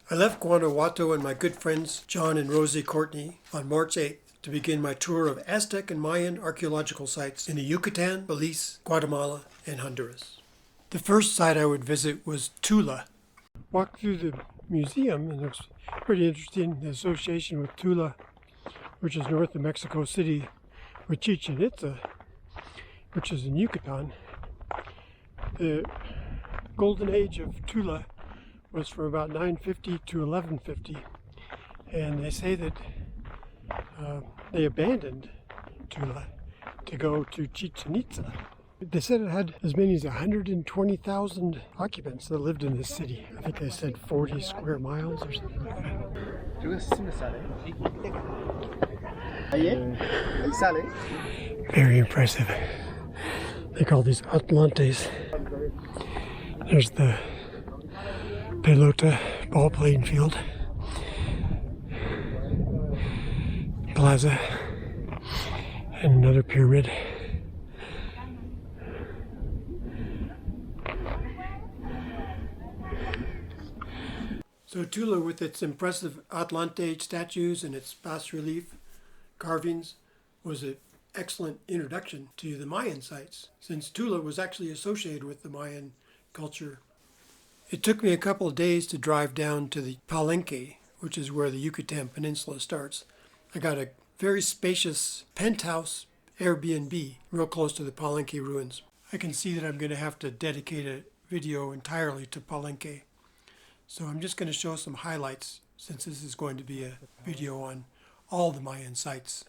I left Guanajuato and my good friends John and Rosie Courtney on March 8th to begin my tour of Aztec and Mayan archaeological sites in the Yucatan, Belize, Guatemala, and Honduras. The first site I would visit was Tula. Walked through the museum and it was pretty interesting, the association with Tula, which is north of Mexico City, with Chichen Itza, which is in Yucatan. The golden age of Tula was from about 950 to 1150, and they say that they abandoned Tula to go to Chichen Itza. They said it had as many as 120,000 occupants that lived in this city. I think they said 40 square miles or something like that. Very impressive. They call these Atlantes. There's the Pelota ball playing field, plaza, and another pyramid. So Tula, with its impressive Atlante statues and its bas-relief carvings, was an excellent introduction to the Mayan sites, since Tula was actually associated with the Mayan culture. It took me a couple of days to drive down to the Palenque, which is where the Yucatan Peninsula starts. I got a very spacious penthouse Airbnb real close to the Palenque ruins. I can see that I'm going to have to dedicate a video entirely to Palenque. So I'm just going to show some highlights, since this is going to be a video on all the Mayan sites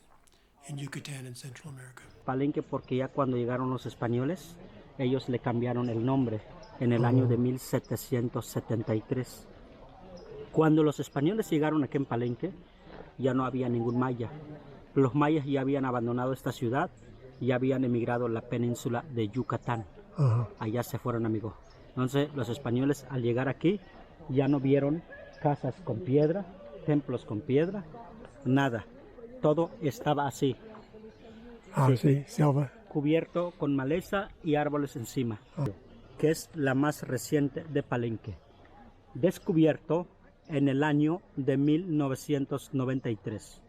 in Yucatan and Central America. Palenque porque ya cuando llegaron los españoles, ellos le cambiaron el nombre en el año de 1773. Cuando los españoles llegaron aquí en Palenque, ya no había ningún maya. Los mayas ya habían abandonado esta ciudad y habían emigrado a la península de Yucatán. Allá se fueron, amigos. Entonces los españoles al llegar aquí ya no vieron casas con piedra, templos con piedra, nada. Todo estaba así. Sí, selva. Cubierto con maleza y árboles encima. Que es la más reciente de Palenque. Descubierto en el año de 1993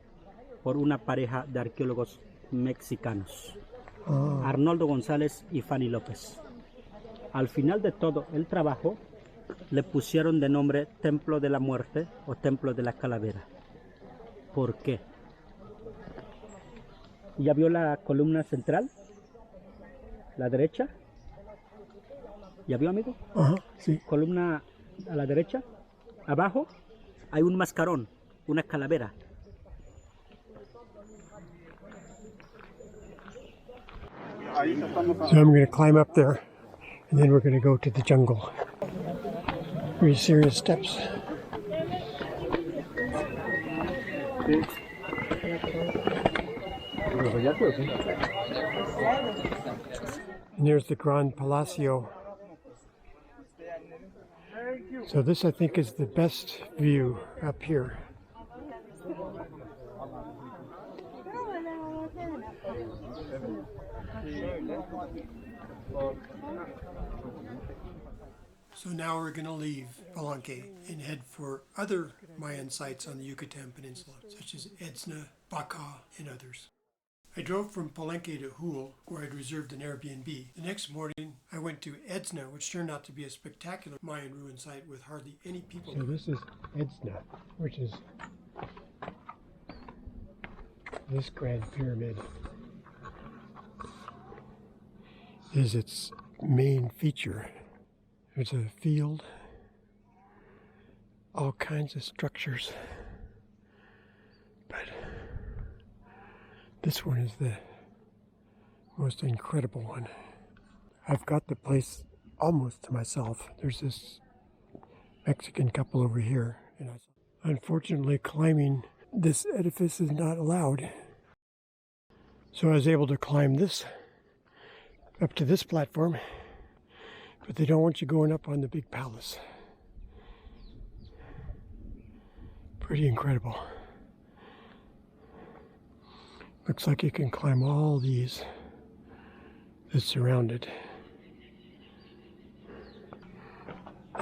por una pareja de arqueólogos mexicanos, Arnoldo González y Fanny López. Al final de todo el trabajo, le pusieron de nombre Templo de la Muerte o Templo de la Calavera. ¿Por qué? ¿Ya vio la columna central? ¿La derecha? ¿Ya vio, amigo? Sí. Columna a la derecha. Abajo hay un mascarón, una calavera. So I'm going to climb up there, and then we're going to go to the jungle. Pretty serious steps. And there's the Gran Palacio. So this, I think, is the best view up here. So now we're going to leave Palenque and head for other Mayan sites on the Yucatan Peninsula, such as Edna, Baca, and others. I drove from Palenque to Hul, where I'd reserved an Airbnb. The next morning, I went to Edna, which turned out to be a spectacular Mayan ruin site with hardly any people. So this is Edna, which is this Grand Pyramid. Is its main feature. There's a field, all kinds of structures, but this one is the most incredible one. I've got the place almost to myself. There's this Mexican couple over here, and unfortunately climbing this edifice is not allowed. So I was able to climb this up to this platform, but they don't want you going up on the big palace. Pretty incredible. Looks like you can climb all these that surround it.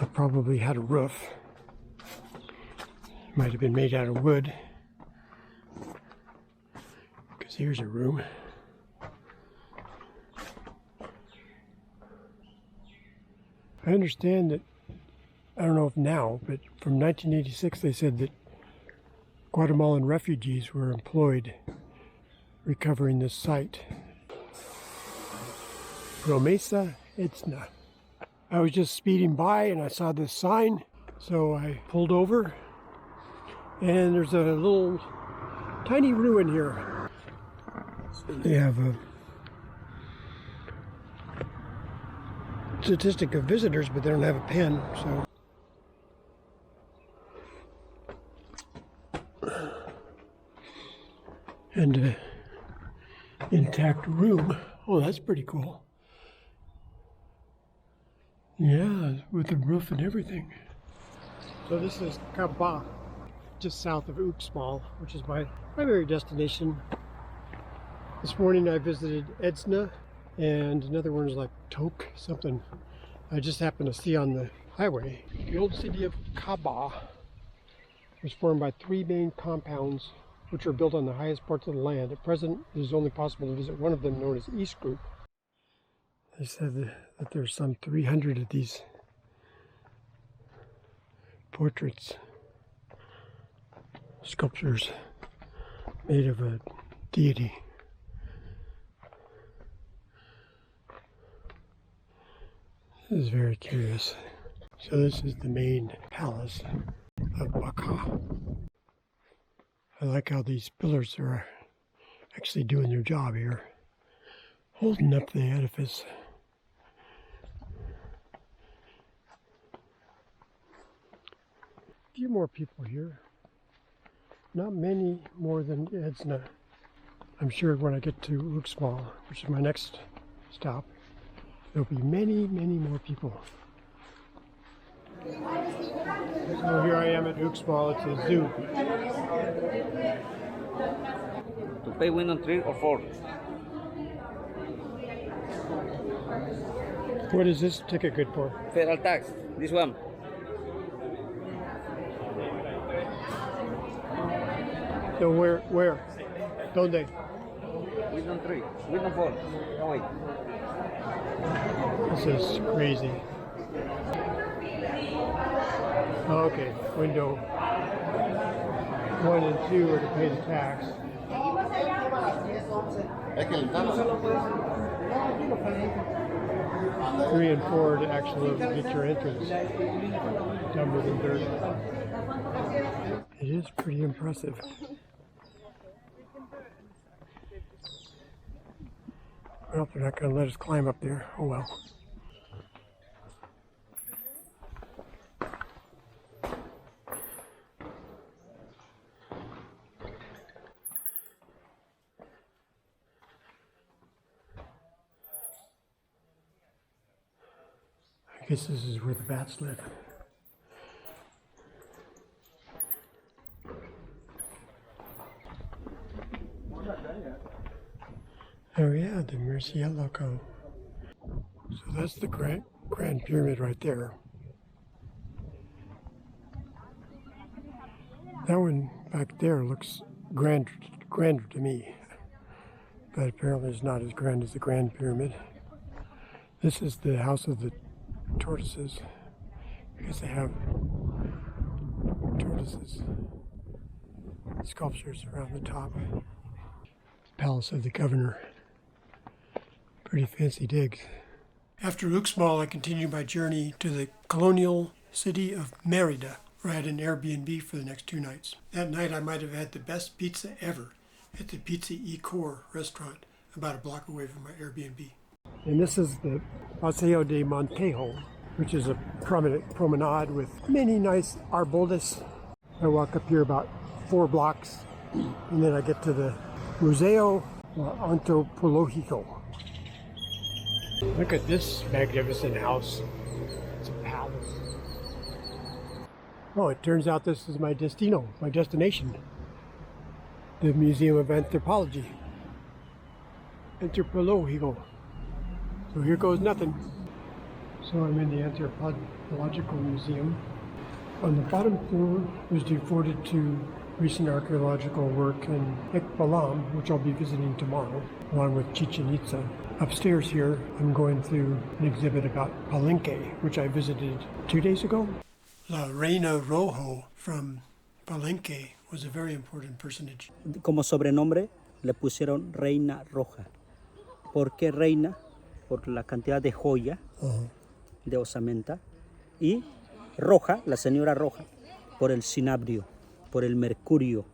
It probably had a roof, Might have been made out of wood. Because here's a room. I understand that, I don't know if now, but from 1986 they said that Guatemalan refugees were employed recovering this site. Promesa Edna. I was just speeding by and I saw this sign, so I pulled over, and there's a little tiny ruin here. They have a statistic of visitors, but they don't have a pen, so. And intact room. Oh, that's pretty cool. Yeah, with the roof and everything. So this is Kaba, just south of Uxmal, which is my primary destination. This morning I visited Edna, and another one is like Toke, something I just happened to see on the highway. The old city of Kaba was formed by 3 main compounds which are built on the highest parts of the land. At present, it is only possible to visit one of them, known as East Group. They said that there's some 300 of these portraits, sculptures made of a deity. This is very curious. So this is the main palace of Baka. I like how these pillars are actually doing their job here, holding up the edifice. A few more people here. Not many more than Edna. I'm sure when I get to Uxmal, which is my next stop, there'll be many, many more people. So here I am at Uxmal. It's a zoo. To pay window 3 or 4. What is this ticket good for? Federal tax. This one. So where? Donde? Window 3. Window 4. Oh, wait. This is crazy. Okay, window 1 and 2 are to pay the tax. 3 and 4 to actually get your entrance. Number than 30. It is pretty impressive. Well, they're not going to let us climb up there. Oh well. I guess this is where the bats live. Oh yeah, the Murciélago. So that's the Grand Pyramid right there. That one back there looks grander to me, but apparently it's not as grand as the Grand Pyramid. This is the house of the tortoises, because they have tortoises sculptures around the top. Palace of the governor. Pretty fancy digs. After Uxmal, I continued my journey to the colonial city of Merida, where I had an Airbnb for the next 2 nights. That night I might have had the best pizza ever at the Pizza E Core restaurant, about a block away from my Airbnb. And this is the Paseo de Montejo, which is a prominent promenade with many nice arbolists. I walk up here about 4 blocks, and then I get to the Museo Antropológico. Look at this magnificent house. It's a palace. Oh, it turns out this is my destino, my destination. The Museum of Anthropology. Antropológico. So here goes nothing. So I'm in the Anthropological Museum. On the bottom floor was devoted to recent archaeological work in Balam, which I'll be visiting tomorrow, along with Chichen Itza. Upstairs here, I'm going through an exhibit about Palenque, which I visited 2 days ago. La Reina Rojo from Palenque was a very important personage. Como sobrenombre le pusieron Reina Roja. ¿Por qué reina? Por la cantidad de joya, de osamenta, y roja, la señora roja, por el cinabrio, por el mercurio.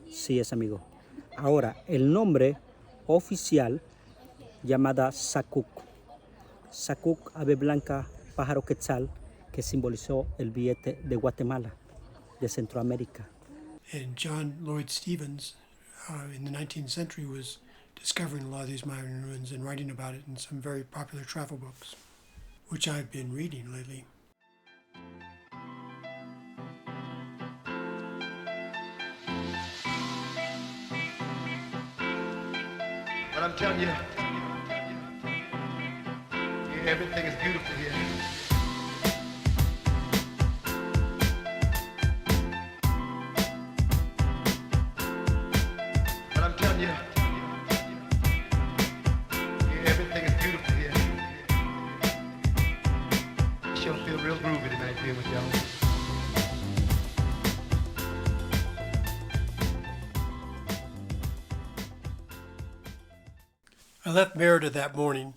Sí es, amigo. Ahora, el nombre oficial, llamada Sacuc. Sacuc, ave blanca, pájaro quetzal, que simbolizó el billete de Guatemala, de Centroamérica. And John Lloyd Stevens, in the 19th century, was discovering a lot of these Mayan ruins and writing about it in some very popular travel books, which I've been reading lately. But I'm telling you, everything is beautiful here. But I'm telling you, everything is beautiful here. Sure feel real groovy tonight being with y'all. I left Merida that morning,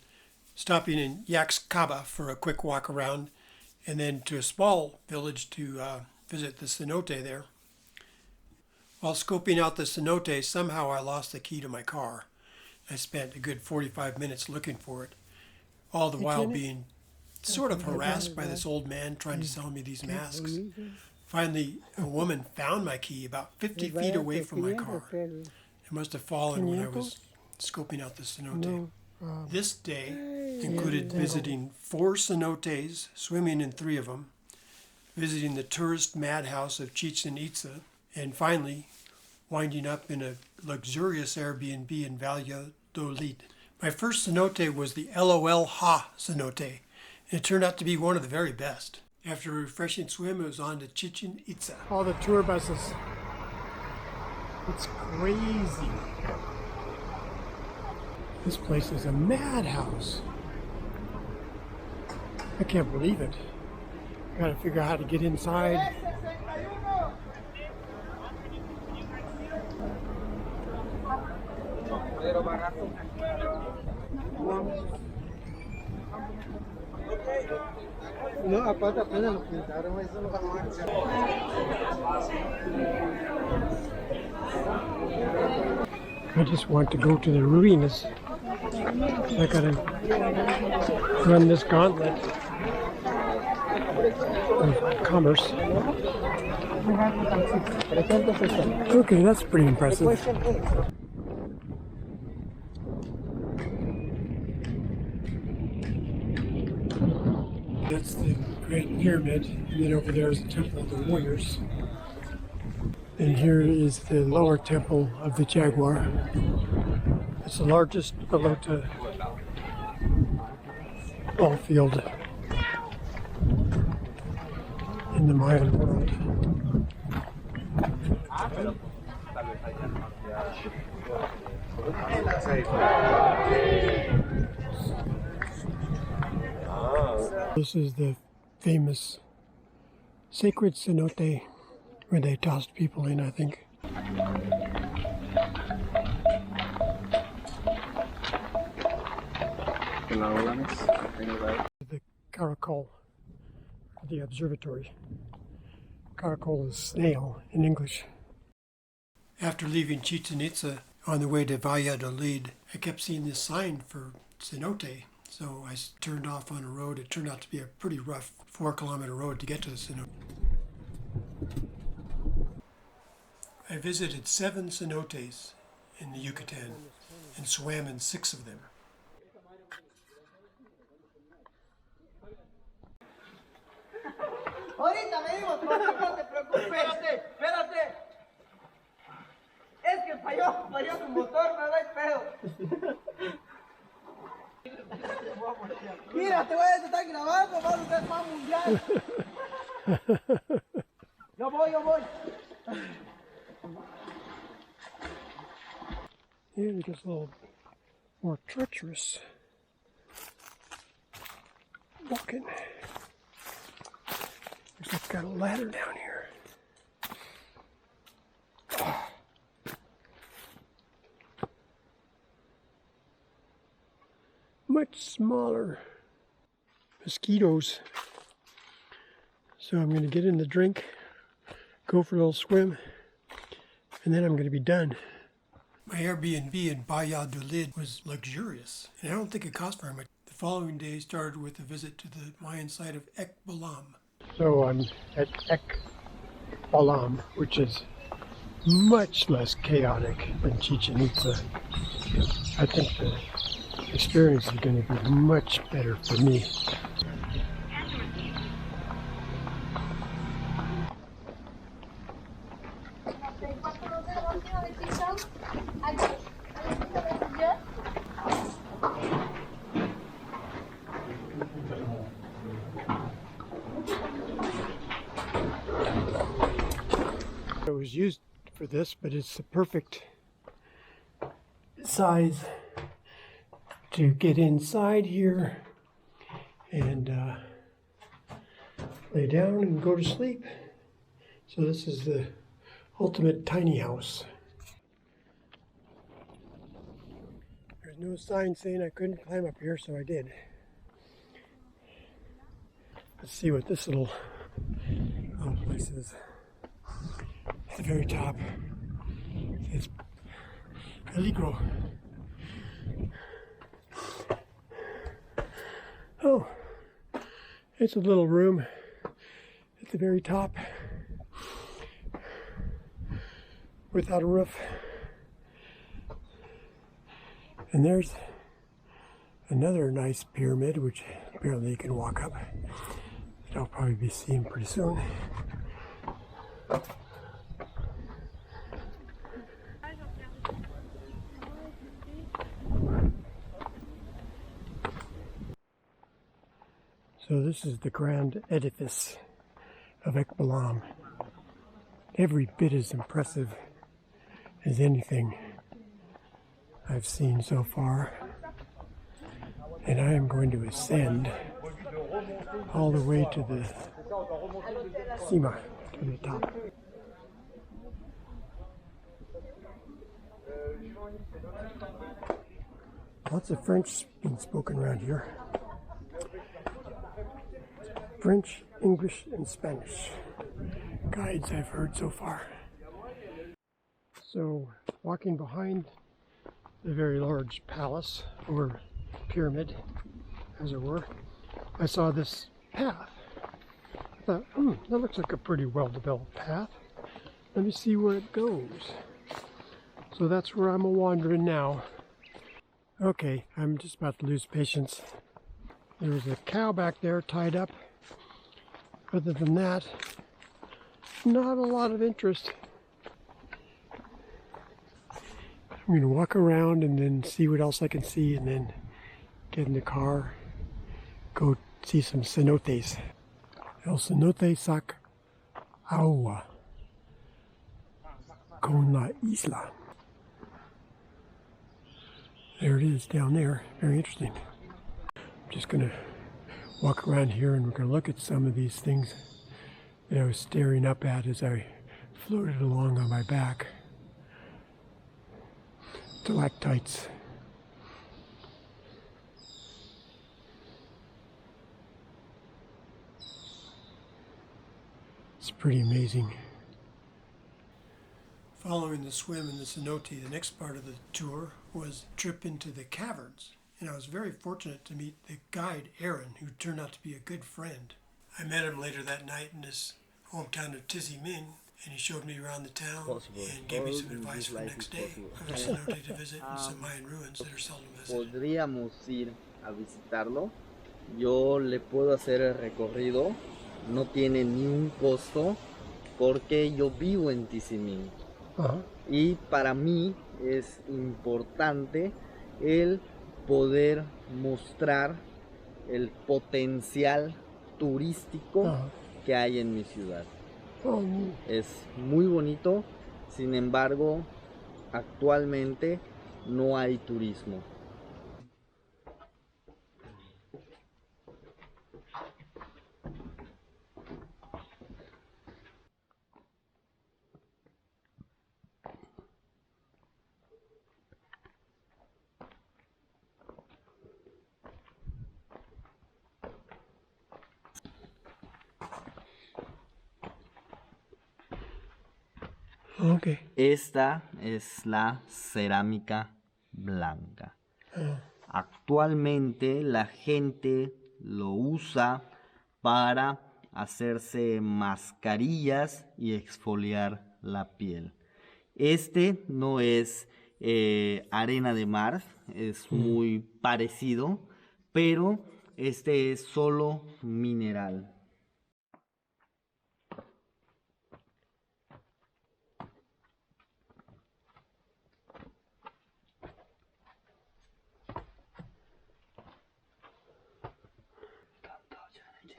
stopping in Yaxcaba for a quick walk around, and then to a small village to visit the cenote there. While scoping out the cenote, somehow I lost the key to my car. I spent a good 45 minutes looking for it, all the while being sort of harassed by this old man trying to sell me these masks. Finally, a woman found my key about 50 feet away from my car. It must have fallen when I was scoping out the cenote. This day included visiting 4 cenotes, swimming in 3 of them, visiting the tourist madhouse of Chichen Itza, and finally winding up in a luxurious Airbnb in Valladolid. My first cenote was the LOL Ha cenote, and it turned out to be one of the very best. After a refreshing swim, it was on to Chichen Itza. All the tour buses. It's crazy. This place is a madhouse. I can't believe it. I gotta figure out how to get inside. No, aparte apenas lo pintaron, eso no va I just want to go to the ruins. I gotta run this gauntlet of commerce. Okay, that's pretty impressive. That's the Great Pyramid, and then over there is the Temple of the Warriors. And here is the lower temple of the Jaguar. It's the largest pelota ball field in the Mayan world. This is the famous sacred cenote where they tossed people in, I think. The Caracol, the observatory. Caracol is snail in English. After leaving Chichen Itza on the way to Valladolid, I kept seeing this sign for cenote, so I turned off on a road. It turned out to be a pretty rough 4-kilometer road to get to the cenote. I visited 7 cenotes in the Yucatan and swam in 6 of them. Ahorita venimos, no te preocupes. Espérate. Es que falló su motor, no hay pedo. Mira, te voy a estar grabando, vamos a ser más mundial. And it gets a little more treacherous walking. Looks like I've got a ladder down here. Much smaller mosquitoes. So I'm going to get in the drink, go for a little swim, and then I'm going to be done. My Airbnb in Valladolid was luxurious, and I don't think it cost very much. The following day started with a visit to the Mayan site of Balam. So I'm at Balam, which is much less chaotic than Chichen Itza. I think the experience is going to be much better for me. It was used for this, but it's the perfect size to get inside here and lay down and go to sleep. So this is the ultimate tiny house. There's no sign saying I couldn't climb up here, so I did. Let's see what this little place is. At the very top, it's peligro. Oh, it's a little room at the very top without a roof. And there's another nice pyramid, which apparently you can walk up. I'll probably be seeing pretty soon. So this is the grand edifice of Balam. Every bit as impressive as anything I've seen so far. And I am going to ascend all the way to the cima, to the top. Lots of French being spoken around here. French, English, and Spanish guides I've heard so far. So, walking behind the very large palace, or pyramid, as it were, I saw this path. I thought, that looks like a pretty well-developed path. Let me see where it goes. So that's where I'm a-wandering now. Okay, I'm just about to lose patience. There's a cow back there tied up. Other than that, not a lot of interest. I'm going to walk around and then see what else I can see, and then get in the car, go see some cenotes. El cenote sac agua con la isla. There it is down there. Very interesting. I'm just going to walk around here and we're going to look at some of these things that I was staring up at as I floated along on my back. Stalactites. It's pretty amazing. Following the swim in the cenote, the next part of the tour was a trip into the caverns. And I was very fortunate to meet the guide, Aaron, who turned out to be a good friend. I met him later that night in his hometown of Tizimin, and he showed me around the town and gave me some advice for the next day. I have a cenote to visit and some Mayan ruins that are seldom visited. Podríamos ir a visitarlo. Yo le puedo hacer el recorrido. No tiene ni un costo porque yo vivo en Tizimin. Y para mí es importante el poder mostrar el potencial turístico que hay en mi ciudad. Es muy bonito, sin embargo, actualmente no hay turismo. Okay. Esta es la cerámica blanca. Actualmente la gente lo usa para hacerse mascarillas y exfoliar la piel. Este no es arena de mar, es muy parecido, pero este es solo mineral.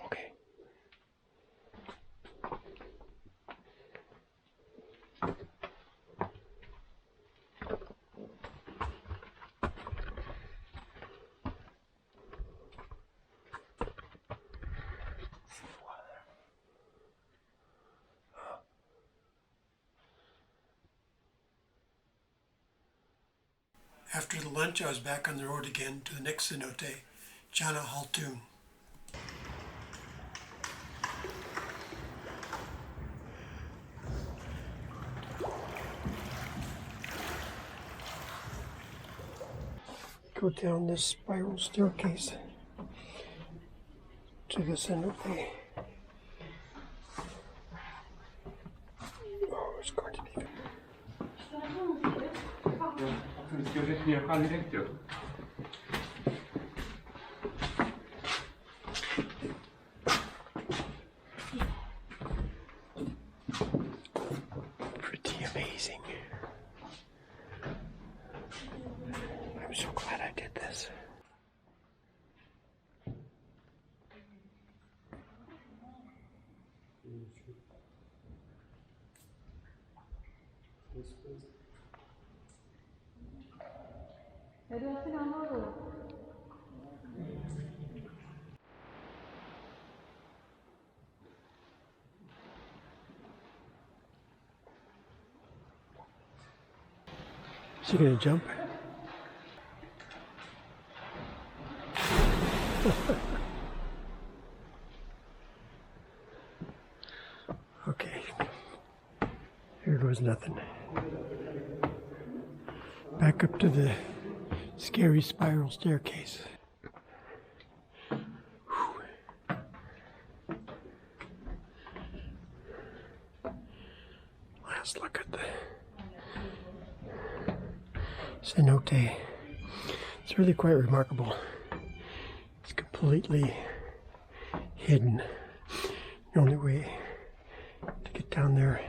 Okay. After the lunch, I was back on the road again to the next cenote, Xunantunich. Go down this spiral staircase to the cenote. Oh, it's going to be good. Pretty amazing. I'm so glad I did this. Is he gonna jump? Okay. Here goes nothing. Back up to the scary spiral staircase. Whew. Last look at the cenote. It's really quite remarkable. It's completely hidden. The only way to get down there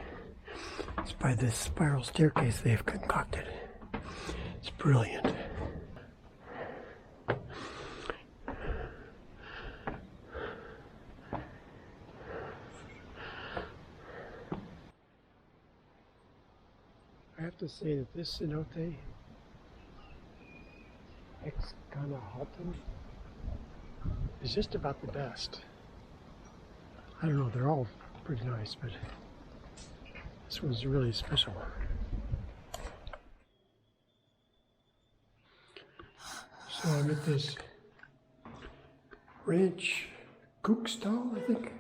is by this spiral staircase they've concocted. It's brilliant. I have to say that this cenote, Xunantunich, is just about the best. I don't know, they're all pretty nice, but this one's really special. So I'm at this ranch kook stall, I think,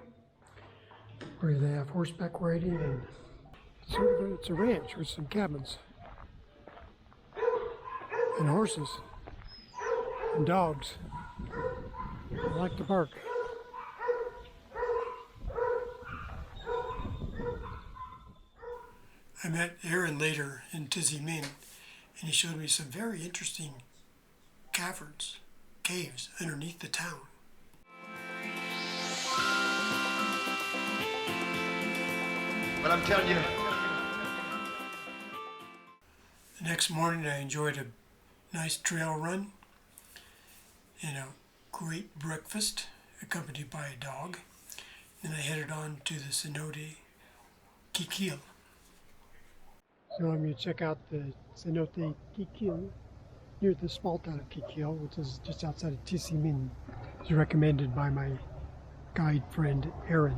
where they have horseback riding, and it's a ranch with some cabins and horses and dogs. I like to bark. I met Aaron later in Tizimin, and he showed me some very interesting caves underneath the town. But I'm telling you, The next morning I enjoyed a nice trail run and a great breakfast accompanied by a dog. Then I headed on to the cenote Kikil. So I'm going to check out the Cenote Kikil near the small town of Kikil, which is just outside of Tisimin. It was recommended by my guide friend Aaron.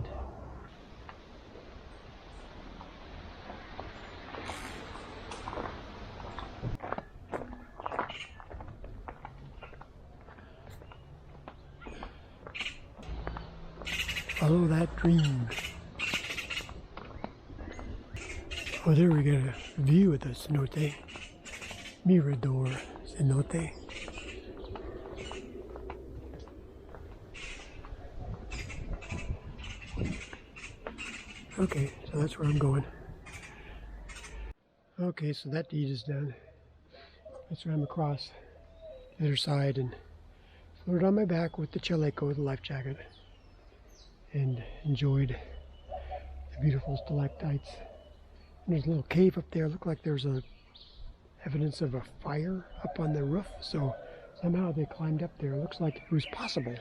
Follow that dream. Oh, there we get a view of the Cenote. Mirador Cenote. Okay, so that's where I'm going. Okay, so that deed is done. Let's swim across the other side and float on my back with the chaleco, the life jacket, and enjoyed the beautiful stalactites. And there's a little cave up there. Looked like there's a evidence of a fire up on the roof, so somehow they climbed up there. It looks like it was possible.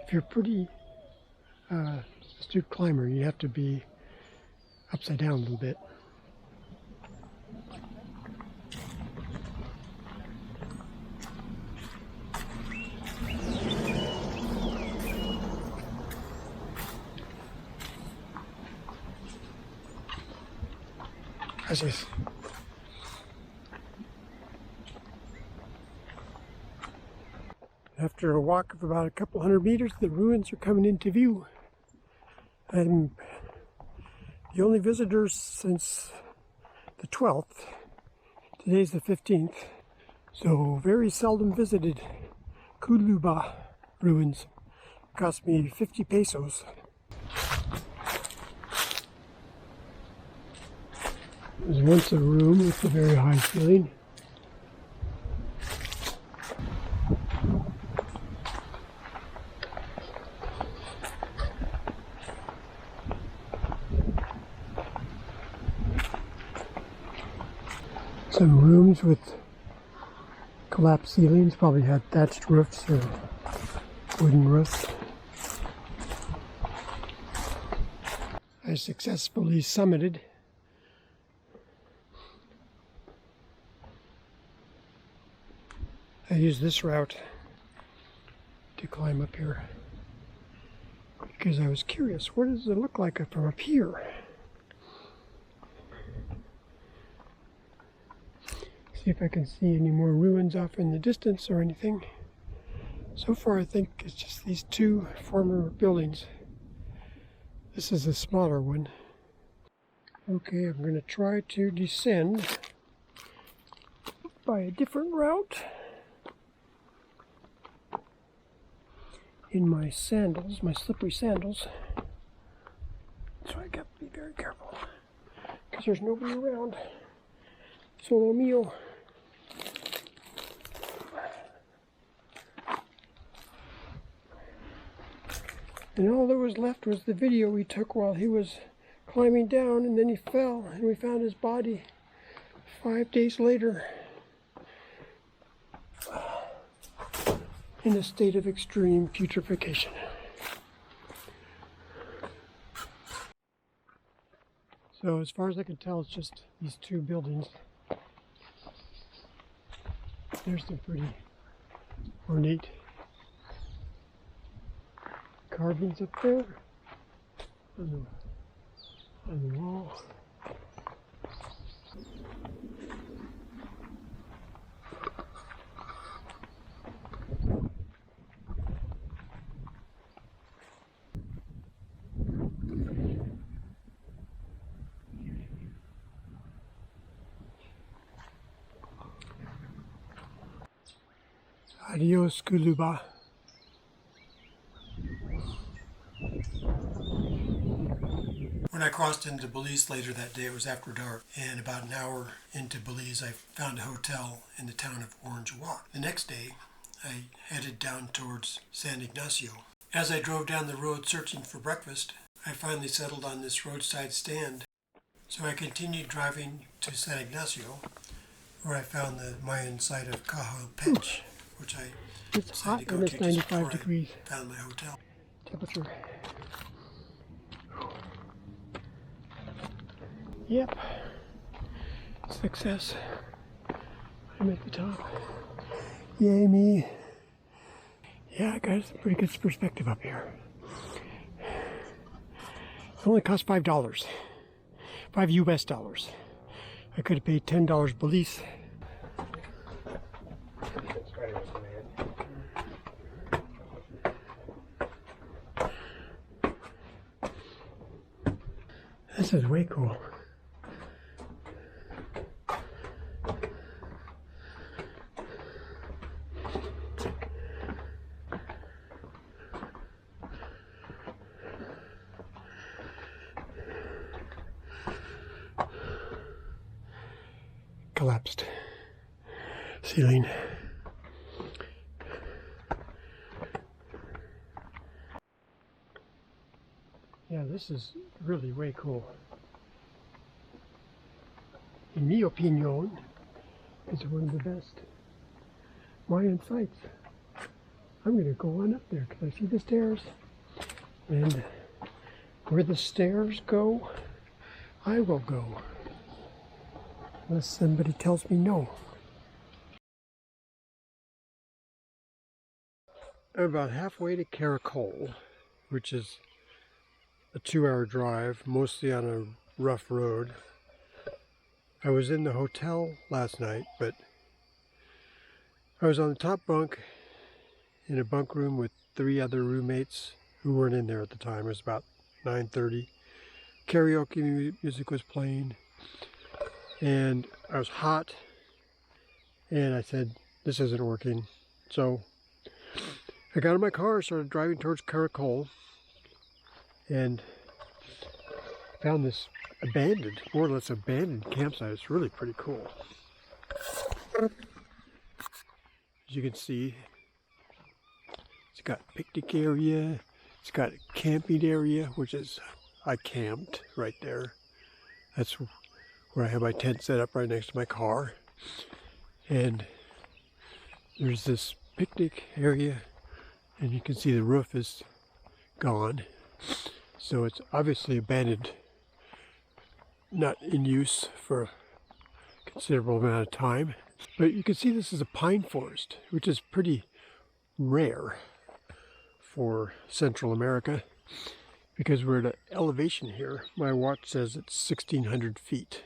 If you're a pretty astute climber, you have to be upside down a little bit. Gracias. After a walk of about a couple hundred meters, the ruins are coming into view. I'm the only visitors since the 12th. Today's the 15th, so very seldom visited. Kuluba ruins. Cost me 50 pesos. There's once a room with a very high ceiling. Some rooms with collapsed ceilings, probably had thatched roofs or wooden roofs. I successfully summited. I used this route to climb up here because I was curious, what does it look like from up here? See if I can see any more ruins off in the distance or anything. So far I think it's just these two former buildings. This is a smaller one. Okay, I'm going to try to descend by a different route. In my sandals, my slippery sandals. So I got to be very careful because there's nobody around. Solo mio. And all that was left was the video we took while he was climbing down, and then he fell and we found his body 5 days later in a state of extreme putrefaction. So as far as I can tell, it's just these two buildings. There's some pretty ornate carvings up there on the wall. Adios, Kuluba. When I crossed into Belize later that day, it was after dark, and about an hour into Belize, I found a hotel in the town of Orange Walk. The next day, I headed down towards San Ignacio. As I drove down the road searching for breakfast, I finally settled on this roadside stand. So I continued driving to San Ignacio, where I found the Mayan site of Cahal, Pech, which I decided to go to just before I found my hotel. Temperature. Yep. Success. I'm at the top. Yay me. Yeah, I got some pretty good perspective up here. It only cost $5. $5 US dollars. I could have paid $10 Belize. This is way cool. Collapsed ceiling. Yeah, this is really way cool. In my opinion, it's one of the best Mayan sites. I'm going to go on up there because I see the stairs, and where the stairs go, I will go. Unless somebody tells me no. I'm about halfway to Caracol, which is a 2-hour drive, mostly on a rough road. I was in the hotel last night, but I was on the top bunk in a bunk room with 3 other roommates who weren't in there at the time. It was about 9:30. Karaoke music was playing, and I was hot, and I said, this isn't working. So I got in my car, started driving towards Caracol, and found this abandoned, more or less abandoned campsite. It's really pretty cool. As you can see, it's got a picnic area, it's got a camping area, which is, I camped right there. That's where I have my tent set up right next to my car. And there's this picnic area, and you can see the roof is gone. So it's obviously abandoned, not in use for a considerable amount of time. But you can see this is a pine forest, which is pretty rare for Central America, because we're at an elevation here. My watch says it's 1,600 feet.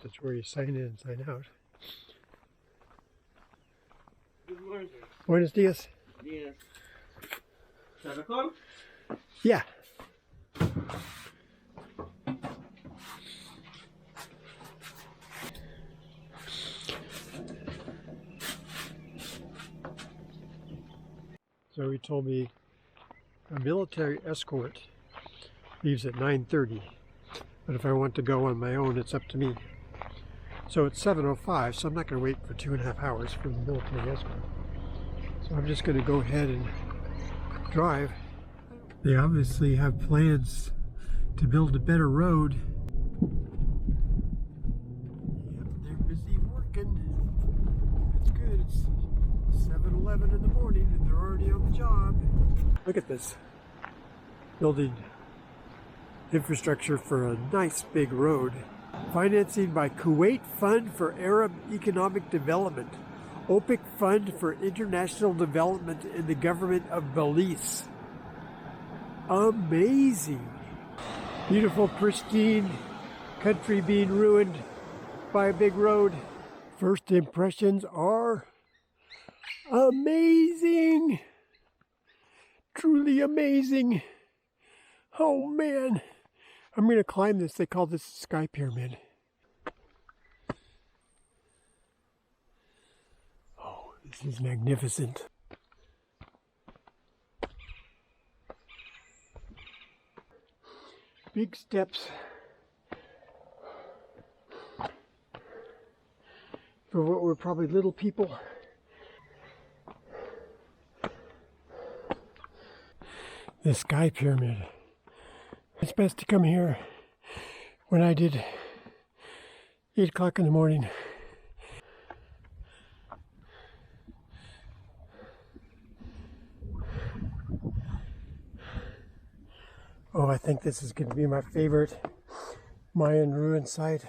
That's where you sign in and sign out. Good morning. Buenos dias. Yes. Caracol? Yeah. So he told me a military escort leaves at 9:30, but if I want to go on my own, it's up to me. So it's 7:05, so I'm not going to wait for 2.5 hours for the military escort. So I'm just going to go ahead and drive. They obviously have plans to build a better road. Yep, they're busy working. That's good. It's 7:11 in the morning and they're already on the job. Look at this. Building infrastructure for a nice big road. Financing by Kuwait Fund for Arab Economic Development, OPEC Fund for International Development, and the government of Belize. Amazing. Beautiful, pristine country being ruined by a big road. First impressions are amazing. Truly amazing. Oh man. I'm going to climb this. They call this the Sky Pyramid. Oh, this is magnificent. Big steps for what were probably little people. The Sky Pyramid. It's best to come here when I did 8 o'clock in the morning. Oh, I think this is going to be my favorite Mayan ruin site.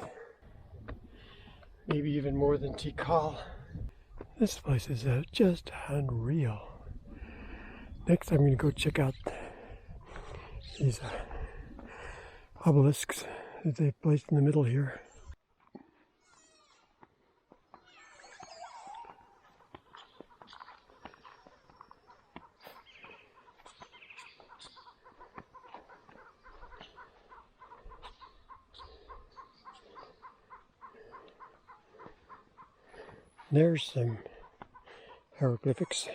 Maybe even more than Cahal. This place is just unreal. Next I'm going to go check out these obelisks that they placed in the middle here. There's some hieroglyphics.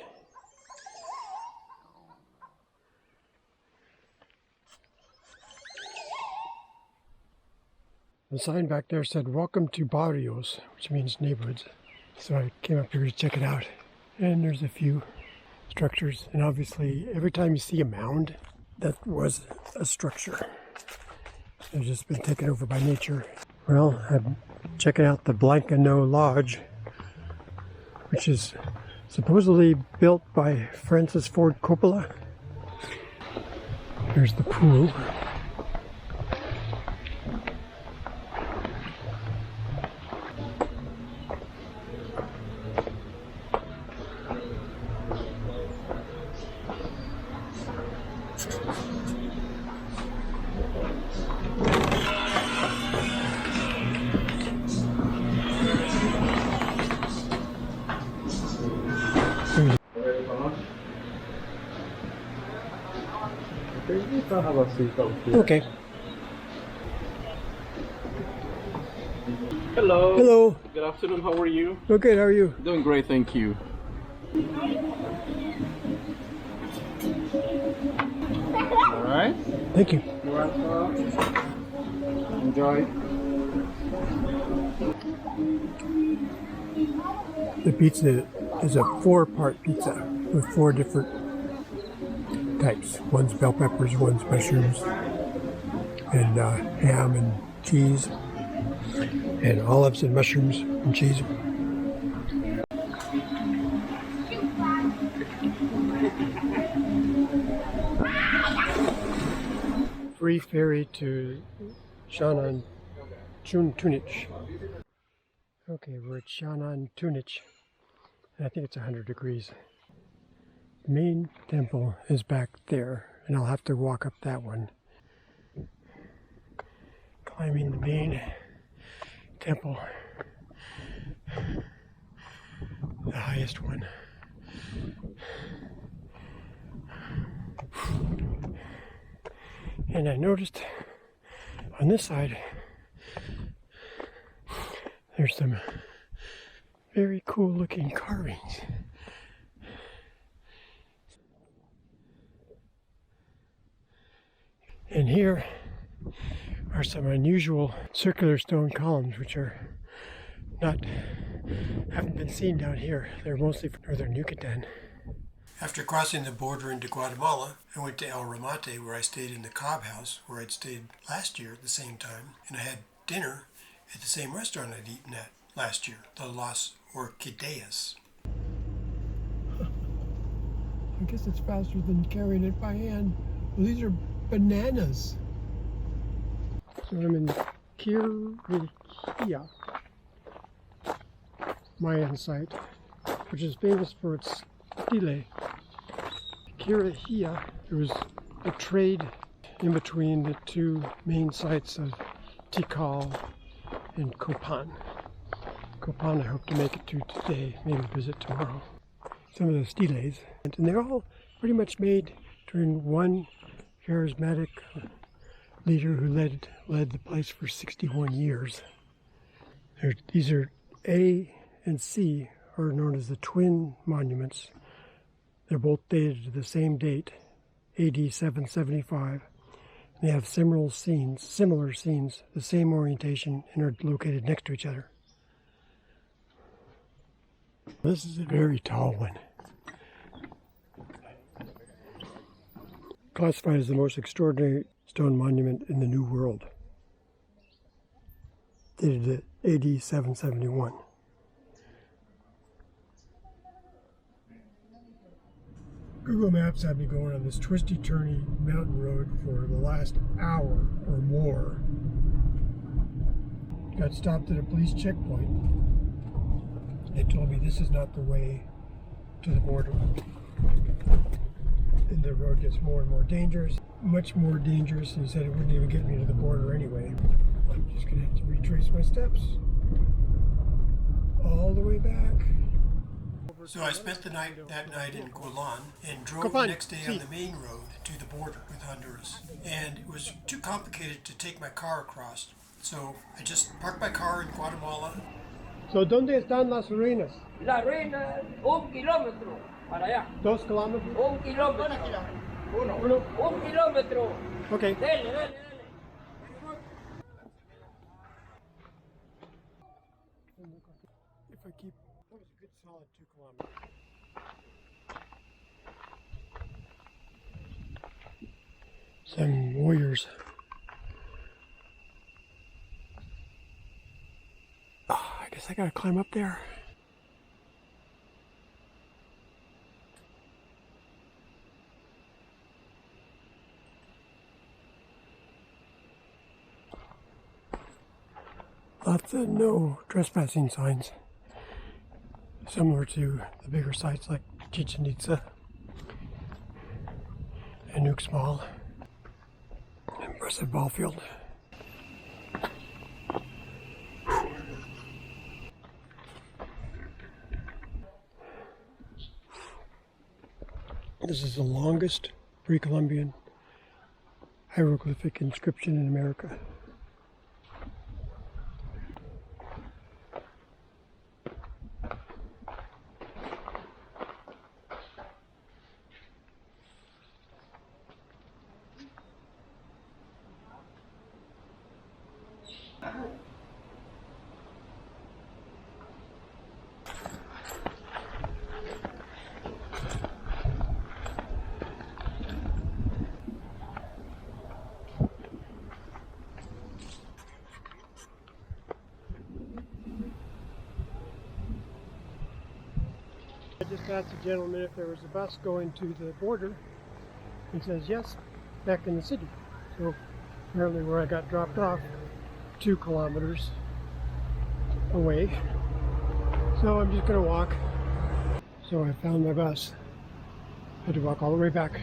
The sign back there said, "Welcome to Barrios," which means neighborhoods. So I came up here to check it out. And there's a few structures. And obviously, every time you see a mound, that was a structure. They've just been taken over by nature. Well, I'm checking out the Blancano Lodge, which is supposedly built by Francis Ford Coppola. Here's the pool. Okay. Hello. Hello. Good afternoon. How are you? Okay, how are you? Doing great, thank you. All right. Thank you. You're welcome. Enjoy. The pizza is a 4-part pizza with 4 different types. One's bell peppers, one's mushrooms, and ham and cheese, and olives and mushrooms and cheese. Free ferry to Xunantunich. Okay, we're at Xunantunich, and I think it's 100 degrees. The main temple is back there, and I'll have to walk up that one. Climbing the main temple, the highest one. And I noticed on this side there's some very cool looking carvings. And here are some unusual circular stone columns, which haven't been seen down here. They're mostly from northern Yucatan. After crossing the border into Guatemala, I went to El Remate, where I stayed in the Cobb House, where I'd stayed last year at the same time, and I had dinner at the same restaurant I'd eaten at last year, the Las Orquídeas. I guess it's faster than carrying it by hand. Well, these are bananas. So I'm in Quirihia Mayan site, which is famous for its stele. Quirihia, there was a trade in between the 2 main sites of Tikal and Copan. Copan I hope to make it to today, maybe visit tomorrow. Some of the steles, and they're all pretty much made during one charismatic leader who led the place for 61 years. These are A and C, are known as the twin monuments. They're both dated to the same date, AD 775. They have similar scenes, the same orientation, and are located next to each other. This is a very tall one. Classified as the most extraordinary stone monument in the New World. Dated AD 771. Google Maps had me going on this twisty-turny mountain road for the last hour or more. got stopped at a police checkpoint. They told me this is not the way to the border. And the road gets more and more dangerous, much more dangerous. And he said it wouldn't even get me to the border anyway. I'm just going to have to retrace my steps all the way back. So I spent that night in Guatemala and drove the next day on the main road to the border with Honduras. And it was too complicated to take my car across. So I just parked my car in Guatemala. So ¿dónde están las ruinas? La reina, 1 kilómetro para allá. 2 kilometers? 1 kilómetro. Uno. 1 kilómetro. Okay. Dele. If I keep, that was a good solid 2 kilometers. Some warriors. Oh, I guess I gotta climb up there. Lots of no trespassing signs. Similar to the bigger sites like Chichen, Itza and Uxmal. Impressive ball field. This is the longest pre-Columbian hieroglyphic inscription in America. I just asked the gentleman if there was a bus going to the border. He says yes, back in the city. So apparently where I got dropped off, 2 kilometers away. So I'm just going to walk. So I found my bus. Had to walk all the way back.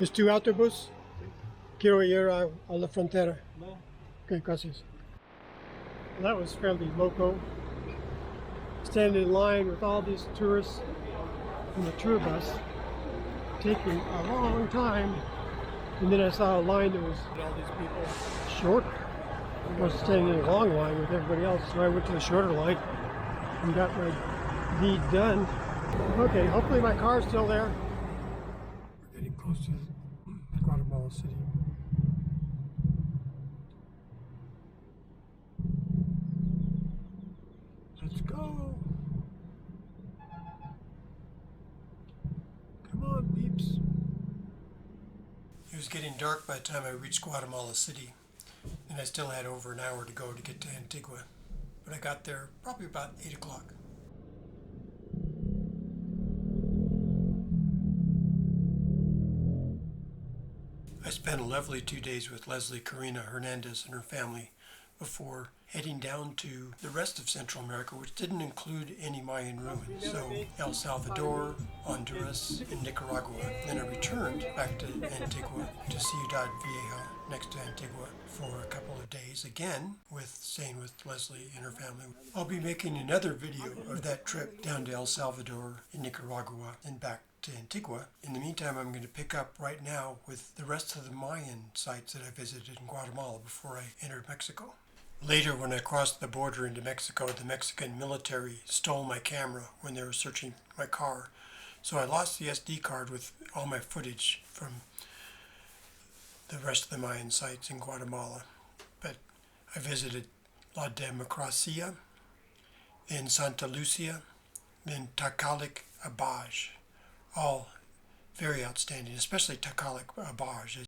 ¿Es tu autobús? Quiero ir a la frontera. No. Okay, gracias. Well, that was fairly loco. Standing in line with all these tourists in the tour bus, taking a long time. And then I saw a line that was all these people short. I was standing in a long line with everybody else, so I went to the shorter line and got my deed done. Okay, hopefully my car's still there. We're getting close to Guatemala City. Let's go. Come on, peeps. It was getting dark by the time I reached Guatemala City, and I still had over an hour to go to get to Antigua. But I got there probably about 8 o'clock. I spent a lovely 2 days with Leslie Carina Hernandez and her family before heading down to the rest of Central America, which didn't include any Mayan ruins. So El Salvador, Honduras, and Nicaragua. Then I returned back to Antigua, to Ciudad Vieja, next to Antigua, for a couple of days, again staying with Leslie and her family. I'll be making another video of that trip down to El Salvador and Nicaragua and back to Antigua. In the meantime, I'm going to pick up right now with the rest of the Mayan sites that I visited in Guatemala before I entered Mexico. Later, when I crossed the border into Mexico, the Mexican military stole my camera when they were searching my car. So I lost the SD card with all my footage from the rest of the Mayan sites in Guatemala. But I visited La Democracia, then Santa Lucia, then Tacalic Abaj. All very outstanding, especially Tacalic Abaj.